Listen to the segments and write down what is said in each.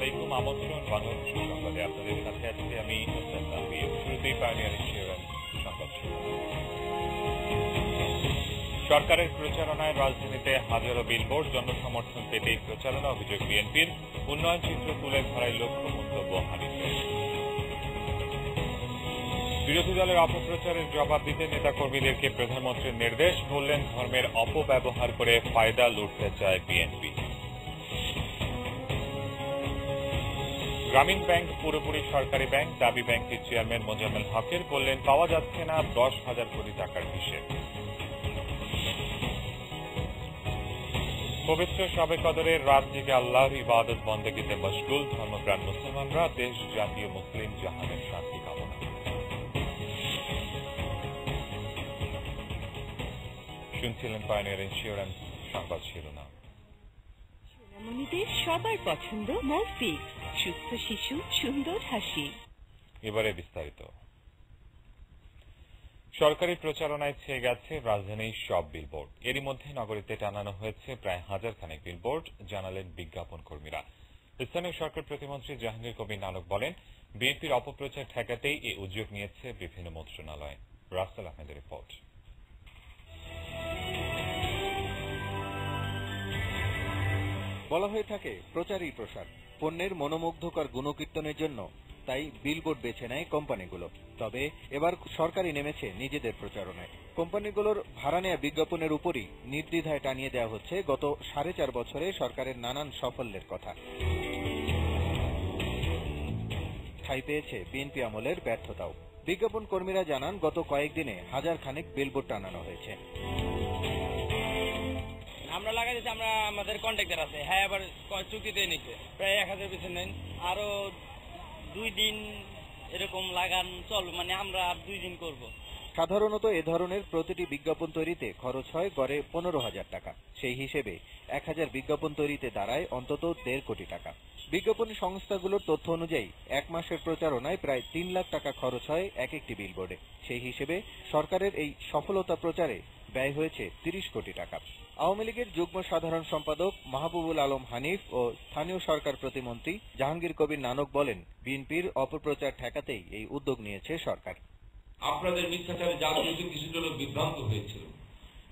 আলাইকুম, আমন্ত্রণ বাংলাদেশের সংবাদে আপনাদের সাথে আজকে আমি হোসেন তানভীর। শুরুতেই পাইওনিয়ার শিরোনাম সংবাদ। সরকারের প্রচারণায় রাজধানীতে হাজারো বিলবোর্ড, জনসমর্থন পেতেই প্রচারণা, অভিযোগ বিএনপির। উন্নয়ন চিত্র তুলে ধরায় লক্ষ্য, মন্তব্য হানিফের। বিরোধী দলের অপপ্রচারের জবাব দিতে নেতাকর্মীদেরকে প্রধানমন্ত্রীর নির্দেশ, বললেন ধর্মের অপব্যবহার করে ফায়দা লুটতে চায় বিএনপি। গ্রামীণ ব্যাংক পুরোপুরি সরকারি ব্যাংক, দাবি ব্যাংকের চেয়ারম্যান মোজাম্মেল হকের, বললেন পাওয়া যাচ্ছে না 10,000 কোটি টাকার হিসেব। পবিত্র শবে কদরের রাত জেগে আল্লাহর ইবাদত বন্দেগীতে মশগুল ধর্মপ্রাণ মুসলমানরা, দেশ জাতীয় মুসলিম জাহানের শান্তি কামনা। শুনছিলেন পাইওনিয়ার শিরোনাম সংবাদ শিরোনাম। সবার পছন্দ মরফিক, সুস্থ শিশু, সুন্দর হাসি। এবারে বিস্তারিত। সরকারি প্রচারণায় ছেয়ে গেছে রাজধানীর সব বিলবোর্ড। এরই মধ্যে নগরীতে টানানো হয়েছে প্রায় 1000 খানেক বিলবোর্ড, জানালেন বিজ্ঞাপন কর্মীরা। স্থানীয় সরকার প্রতিমন্ত্রী জাহাঙ্গীর কবির নানক বলেন, বিএনপির অপপ্রচার ঠেকাতেই এই উদ্যোগ নিয়েছে বিভিন্ন মন্ত্রণালয়। রাসেল আহমেদের রিপোর্ট। বলা হয়ে থাকে প্রচারই প্রসার, পণ্যের মনোমুগ্ধকর গুণকীর্তনের জন্য তাই বিলবোর্ড বেছে নেয় কোম্পানিগুলো। তবে এবার সরকারই নেমেছে নিজেদের প্রচারণায়। কোম্পানিগুলোর ভাড়া নেয়া বিজ্ঞাপনের উপরই নির্দ্বিধায় টানিয়ে দেওয়া হচ্ছে গত 4.5 বছরে সরকারের নানান সাফল্যের কথা। ঠাঁই পেয়েছে বিএনপি আমলের ব্যর্থতাও। বিজ্ঞাপন কর্মীরা জানান, গত কয়েকদিনে 1000 খানেক বিলবোর্ড টানানো হয়েছে। আমরা লাগাইছি, আমরা আমাদের কন্ট্রাক্টর আছে, হ্যাঁ আবার চুক্তিতে নিচ্ছে প্রায় 1000 পিছনে নেন, আরো 2 দিন এরকম লাগান চলবে, মানে আমরা আর 2 দিন করব। সাধারণত এ ধরনের প্রতিটি বিজ্ঞাপন তৈরিতে খরচ হয় গড়ে 15,000 টাকা। সেই হিসেবে 1000 বিজ্ঞাপন তৈরিতে দাঁড়ায় অন্তত 1.5 কোটি টাকা। বিজ্ঞাপনী সংস্থাগুলোর তথ্য অনুযায়ী 1 মাসের প্রচারণায় প্রায় 3 লাখ টাকা খরচ হয় এক একটি বিলবোর্ডে। সেই হিসেবে সরকারের এই সফলতা প্রচারে ব্যয় হয়েছে 30 কোটি টাকা। আওয়ামী লীগের যুগ্ম সাধারণ সম্পাদক মাহবুবুল আলম হানিফ ও স্থানীয় সরকার প্রতিমন্ত্রী জাহাঙ্গীর কবির নানক বলেন, বিএনপির অপপ্রচার ঠেকাতেই এই উদ্যোগ নিয়েছে সরকার। আপনাদের মিথ্যাচারে জাতীয় কিছুটা লোক বিভ্রান্ত হয়েছিল,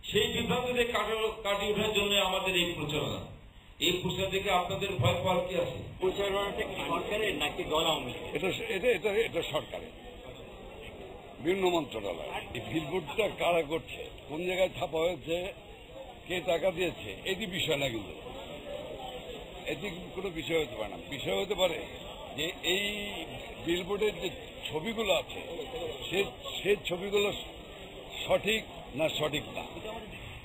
সেই বিভ্রান্তদের কাটিয়ে ওঠার জন্য আমাদের এই প্রচারণা। এই প্রচার থেকে আপনাদের ভয় পাওয়ার কি আছে? প্রচারণাটা কি সরকারের নাকি দল আওয়ামী লীগ? এটা সরকারের বিভিন্ন মন্ত্রণালয়। এই বিলবোর্ডটা কারা করছে, কোন জায়গায় ছাপা হয়েছে, কে টাকা দিয়েছে, এটি বিষয় না। কিন্তু এটি কোনো বিষয় হতে পারে না। বিষয় হতে পারে যে এই বিলবোর্ডের যে ছবিগুলো আছে, সেই ছবিগুলো সঠিক না সঠিক না।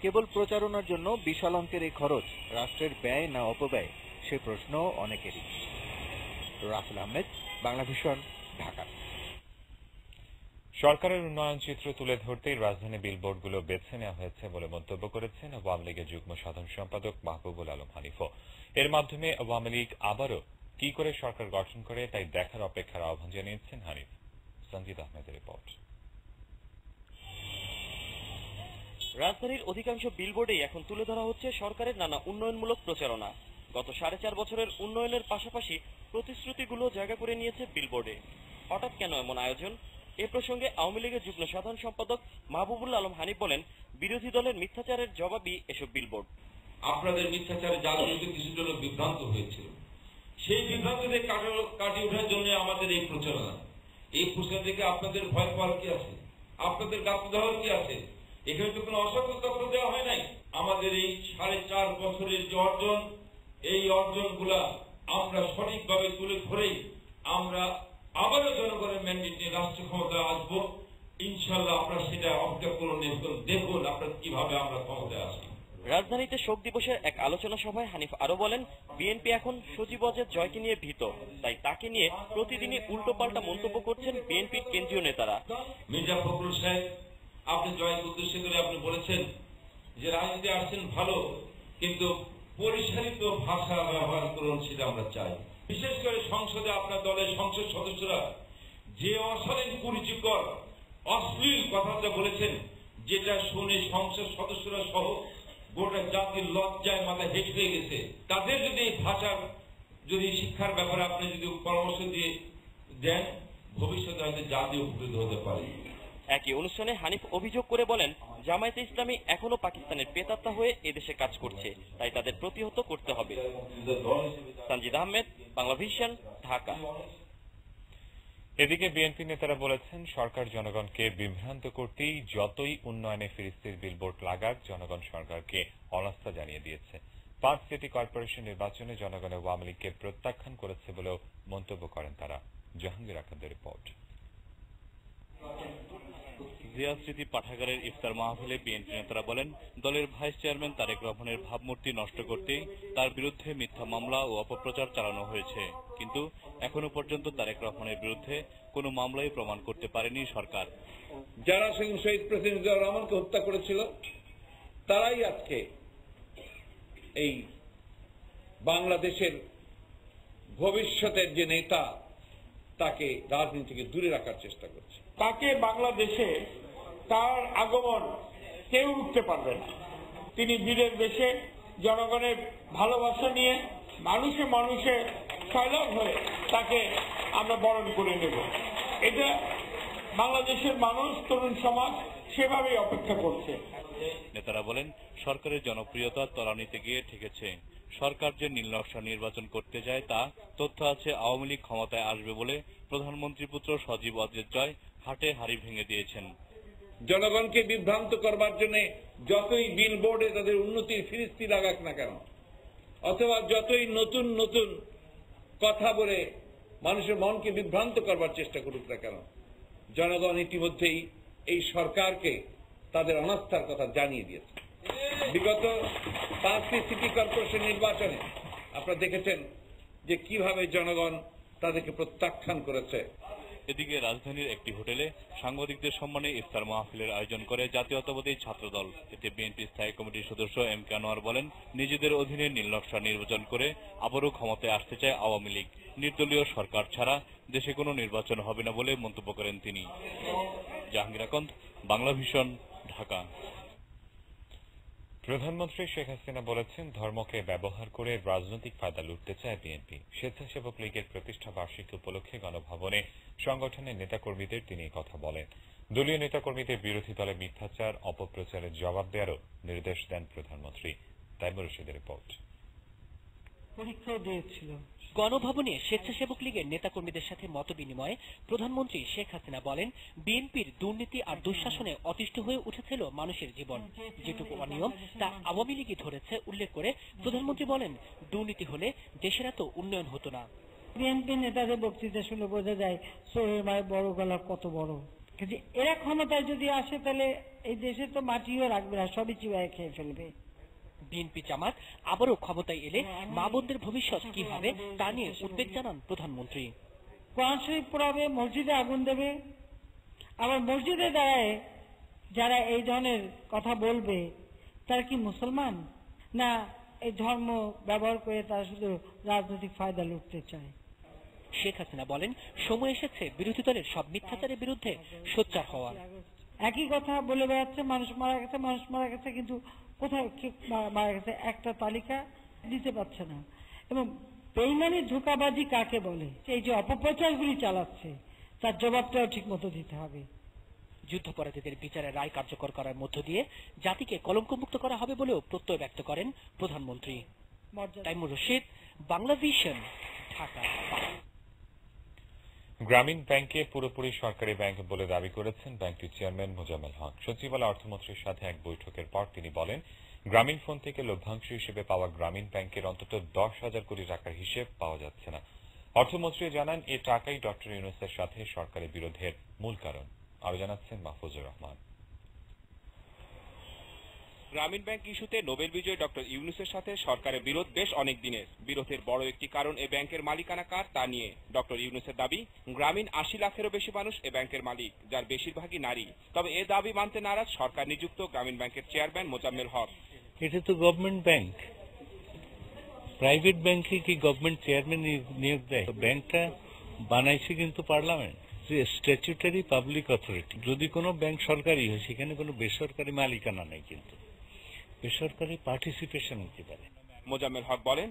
কেবল প্রচারণার জন্য বিশাল অঙ্কের এই খরচ রাষ্ট্রের ব্যয় না অপব্যয়, সে প্রশ্ন অনেকেরই। রাসেল আহমেদ, বাংলা ভিশন, ঢাকা। সরকারের উন্নয়ন চিত্র তুলে ধরতেই রাজধানী বিলবোর্ডগুলো বেছে নেওয়া হয়েছে বলে মন্তব্য করেছেন আওয়ামী লীগের যুগ্ম সাধারণ সম্পাদক মাহবুবুল আলম হানিফও। এর মাধ্যমে আওয়ামী লীগ আবারও কি করে সরকার গঠন করে তাই দেখার অপেক্ষার আহ্বান জানিয়েছেন হানিফ। সঞ্জিত আহমেদের রিপোর্ট। রাজধানীর অধিকাংশ বিলবোর্ডেই এখন তুলে ধরা হচ্ছে সরকারের নানা উন্নয়নমূলক প্রচারণা। গত 4.5 বছরের উন্নয়নের পাশাপাশি প্রতিশ্রুতিগুলো জায়গা করে নিয়েছে বিলবোর্ডে। হঠাৎ কেন এমন আয়োজন? এ প্রসঙ্গে আওয়ামী লীগের যুগ্ম সাধারণ সম্পাদক মাহবুবুল আলম হানিফ বলেন, বিরোধী দলের মিথ্যাচারের জবাবই এসব বিলবোর্ড। আপনাদের মিথ্যাচারে জাতীয় কিছুটা লোক বিভ্রান্ত হয়েছিল, সেই বিভ্রান্তদের কাটিয়ে ওঠার জন্য আমাদের এই প্রচারণা। এই প্রচার থেকে আপনাদের ভয় পাওয়ার কি আছে? আপনাদের গাছ দেওয়ার কি আছে? এখানে তো কোনো অসত্য তথ্য দেওয়া হয় নাই। আমাদের এই 4.5 বছরের যে অর্জন, এই অর্জনগুলা আমরা সঠিকভাবে তুলে ধরেই আমরা আবারও জনগণের ম্যান্ডেট নিয়ে রাষ্ট্র ক্ষমতায় আসবো। ইনশাল্লাহ আপনারা সেটা অপেক্ষা করুন, দেখুন আপনার কিভাবে আমরা ক্ষমতায় আসি। রাজধানীতে শোক দিবসের এক আলোচনা সভায় হানিফ আরো বলেন, বিএনপি এখন সজীব ওয়াজেদ জয়কে নিয়ে ভীত, তাই তাকে নিয়ে প্রতিদিনই উল্টোপাল্টা মন্তব্য করছেন বিএনপির কেন্দ্রীয় নেতারা। মির্জা ফখরুল সাহেব, আপনি জয়কে উদ্দেশ্য করে আপনি বলেছেন যে রাজনীতি আসছেন ভালো, কিন্তু পরিচালিত ভাষা ব্যবহার করুন, সেটা আমরা চাই। বিশেষ করে সংসদে আপনার দলের সংসদ সদস্যরা যে অশালীন কুরুচিকর অশ্লীল কথাটা বলেছেন, যেটা শুনে সংসদ সদস্যরা সহ গোটা জাতির লজ্জায় মাথা হেঁট হয়ে গেছে। তাদের যদি ভাষার যদি শিক্ষার ব্যাপারে আপনি যদি পরামর্শ দিয়ে দেন, ভবিষ্যতে হয়তো জাতি উপকৃত হতে পারে। একই অনুষ্ঠানে হানিফ অভিযোগ করে বলেন, জামায়াতে ইসলামী এখনো পাকিস্তানের পেতাত্তা হয়ে এদেশে কাজ করছে, তাই তাদের প্রতিহত করতে হবে। সঞ্জিদ আহমেদ, বাংলা ভিশন, ঢাকা। এদিকে বিএনপি নেতারা বলেছেন, সরকার জনগণকে বিভ্রান্ত করতেই যতই উন্নয়নে ফিরিস্তির বিলবোর্ড লাগাক, জনগণ সরকারকে অনাস্থা জানিয়ে দিয়েছে। 5 সিটি কর্পোরেশন নির্বাচনে জনগণ আওয়ামী লীগকে প্রত্যাখ্যান করেছে বলেও মন্তব্য করেন তারা। জাহাঙ্গীর আকান্দের রিপোর্ট। জিয়া স্মৃতি পাঠাগারের ইফতার মাহফিলে বিএনপি নেতারা বলেন, দলের ভাইস চেয়ারম্যান তারেক রহমানের ভাবমূর্তি নষ্ট করতেই তার বিরুদ্ধে মিথ্যা মামলা ও অপপ্রচার চালানো হয়েছে, কিন্তু এখনো পর্যন্ত তারেক রহমানের বিরুদ্ধে কোনো মামলাই প্রমাণ করতে পারেনি সরকার। যারা শহীদ প্রেসিডেন্ট জিয়াউর রহমানকে হত্যা করেছিল, তারাই আজকে এই বাংলাদেশের ভবিষ্যতের যে নেতা, তাকে রাজনীতি থেকে দূরে রাখার চেষ্টা করছে। তাকে বাংলাদেশে তার আগমন কেউ উঠতে পারবে না। তিনি বীরের বেশে জনগণের ভালোবাসা নিয়ে মানুষে মানুষে সয়লাভ হয়ে তাকে আমরা বরণ করে নেব। এটা বাংলাদেশের মানুষ, তরুণ সমাজ সেভাবেই অপেক্ষা করছে। নেতারা বলেন, সরকারের জনপ্রিয়তা তলানিতে গিয়ে ঠেকেছে। সরকার যে নীলনকশা নির্বাচন করতে যায় তা তথ্য আছে আওয়ামী লীগ ক্ষমতায় আসবে বলে প্রধানমন্ত্রী পুত্র সজীব ওয়াজেদ জয় হাটে হাড়ি ভেঙে দিয়েছেন। জনগণকে বিভ্রান্ত করবার জন্য যতই বিলবোর্ডে তাদের উন্নতির ফিরিস্তি লাগাক না কেন, অথবা যতই নতুন নতুন কথা বলে মানুষের মনকে বিভ্রান্ত করবার চেষ্টা করুক না কেন, জনগণ ইতিমধ্যেই এই সরকারকে তাদের অনাস্থার কথা জানিয়ে দিয়েছে। বিগত 5টি সিটি কর্পোরেশন নির্বাচনে আপনারা দেখেছেন যে কিভাবে জনগণ তাদেরকে প্রত্যাখ্যান করেছে। এদিকে রাজধানীর একটি হোটেলে সাংবাদিকদের সম্মানে ইফতার মাহফিলের আয়োজন করে জাতীয়তাবাদী ছাত্রদল। এতে বিএনপি স্থায়ী কমিটির সদস্য এম কে আনোয়ার বলেন, নিজেদের অধীনে নীলনকশা নির্বাচন করে আবারও ক্ষমতায় আসতে চায় আওয়ামী লীগ। নির্দলীয় সরকার ছাড়া দেশে কোনো নির্বাচন হবে না বলে মন্তব্য করেন তিনি। জাহাঙ্গীর আকন্দ, বাংলা ভিশন, ঢাকা। প্রধানমন্ত্রী শেখ হাসিনা বলেছেন, ধর্মকে ব্যবহার করে রাজনৈতিক ফায়দা লুটতে চায় বিএনপি। স্বেচ্ছাসেবক লীগের প্রতিষ্ঠা বার্ষিকী উপলক্ষে গণভবনে সংগঠনের নেতাকর্মীদের তিনি কথা বলেন। দলীয় নেতাকর্মীদের বিরোধী দলে মিথ্যাচার, অপপ্রচারের জবাব দেওয়ারও নির্দেশ দেন প্রধানমন্ত্রী। তাইমুর রশিদের রিপোর্ট। পরীক্ষাও দিয়েছিল। গণভবনে স্বেচ্ছাসেবক লীগের নেতাকর্মীদের সাথে মতবিনিময়ে প্রধানমন্ত্রী শেখ হাসিনা বলেন, বিএনপির দুর্নীতি আর দুঃশাসনে অতিষ্ঠ হয়ে উঠেছিল মানুষের জীবন। যেটুকু অনিয়ম তা আওয়ামী লীগই ধরেছে উল্লেখ করে প্রধানমন্ত্রী বলেন, দুর্নীতি হলে দেশের এত উন্নয়ন হতো না। বিএনপি নেতাদের বক্তৃতা শুনে বোঝা যায় চোরের মায়ের বড় গলা কত বড়। কিন্তু এরা ক্ষমতায় যদি আসে তাহলে এই দেশে তো মাটিও রাখবে না, সবই চিবায় খেয়ে ফেলবে। বিএনপি জামাত আবারও ক্ষমতায় এলে মা বোনদের ভবিষ্যৎ কি হবে তা নিয়ে উদ্বেগ জানান প্রধানমন্ত্রী। কোরআন শরীফ পড়াবে, মসজিদে আগুন দেবে, আবার মসজিদে দাঁড়ায় যারা এই ধরনের কথা বলবে তারা কি মুসলমান, না এই ধর্ম ব্যবহার করে তারা শুধু রাজনৈতিক ফায়দা লুটতে চায়। শেখ হাসিনা বলেন, সময় এসেছে বিরোধী দলের সব মিথ্যাচারের বিরুদ্ধে সোচ্চার হওয়ার। একই কথা বলে বেড়াচ্ছে, মানুষ মারা গেছে, মানুষ মারা গেছে, কিন্তু কোথায় মারা গেছে একটা তালিকা দিতে পারছে না। এবং বেইমানি ধোঁকাবাজি কাকে বলে, এই যে অপপ্রচারগুলি চালাচ্ছে তার জবাবটাও ঠিক মতো দিতে হবে। যুদ্ধাপরাধীদের বিচারের রায় কার্যকর করার মধ্য দিয়ে জাতিকে কলঙ্কমুক্ত করা হবে বলেও প্রত্যয় ব্যক্ত করেন প্রধানমন্ত্রী। তাইমুর রশিদ, বাংলা ভিশন, ঢাকা। গ্রামীণ ব্যাংকে পুরোপুরি সরকারি ব্যাংক বলে দাবি করেছেন ব্যাংকটির চেয়ারম্যান মোজাম্মেল হক। সচিবালয় অর্থমন্ত্রীর সাথে এক বৈঠকের পর তিনি বলেন, গ্রামীণ ফোন থেকে লভ্যাংশ হিসেবে পাওয়া গ্রামীণ ব্যাংকের অন্তত 10,000 কোটি টাকার হিসেব পাওয়া যাচ্ছে না। অর্থমন্ত্রী জানান, এ টাকাই ডক্টর ইউনূসের সাথে সরকারি বিরোধের মূল কারণ। আরো জানাচ্ছেন মাহফুজুর রহমান। গ্রামীণ ব্যাংক ইস্যুতে নোবেল বিজয়ী ডক্টর ইউনূসের সাথে সরকারের বিরোধ বেশ অনেক দিনের। বিরোধের বড় একটি কারণ এ ব্যাংকের মালিকানা কার তা নিয়ে। ডক্টর ইউনূসের দাবি, গ্রামীণ 80 লাখেরও বেশি মানুষ এ ব্যাংকের মালিক, যার বেশিরভাগই নারী। তবে এ দাবি মানতে নারাজ সরকার নিযুক্ত গ্রামীণ ব্যাংকের চেয়ারম্যান মোজাম্মেল হক। এটা তো গভর্নমেন্ট ব্যাংক, প্রাইভেট ব্যাংকে কি গভর্নমেন্ট চেয়ারম্যান নিয়োগ দেয়? ব্যাংকটা বানাইছে কিন্তু পার্লামেন্ট, স্ট্যাচুটারি পাবলিক অথরিটি। যদি কোনো ব্যাংক সরকারি হয় সেখানে কোনো বেসরকারি মালিকানা নেই, কিন্তু বেসরকারি পার্টিসিপেশন হতে পারে। মোজাম্মেল হক বলেন,